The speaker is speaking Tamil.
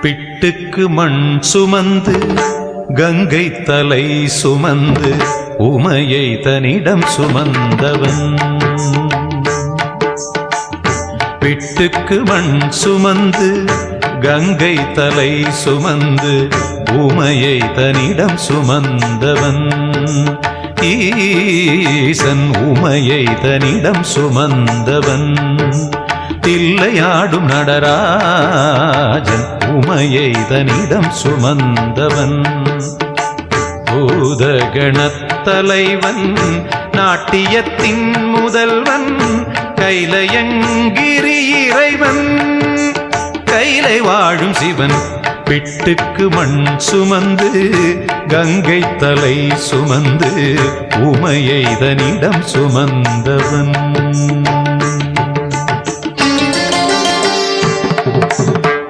பிட்டுக்கு மண் சுமந்து கங்கை தலை சுமந்து உமையை தன்னிடம் சுமந்தவன். பிட்டுக்கு மண் சுமந்து கங்கை தலை சுமந்து உமையை தன்னிடம் சுமந்தவன். ஈசன் உமையை தன்னிடம் சுமந்தவன். தில்லையாடும் நடராஜன் உமையை தன்னிடம் சுமந்தவன். பூதகணத்தலைவன் நாட்டியத்தின் முதல்வன் கைலயங்கிரி இறைவன் கைலை வாழும் சிவன். பிட்டுக்கு மண் சுமந்து கங்கை தலை சுமந்து உமையை தன்னிடம் சுமந்தவன்.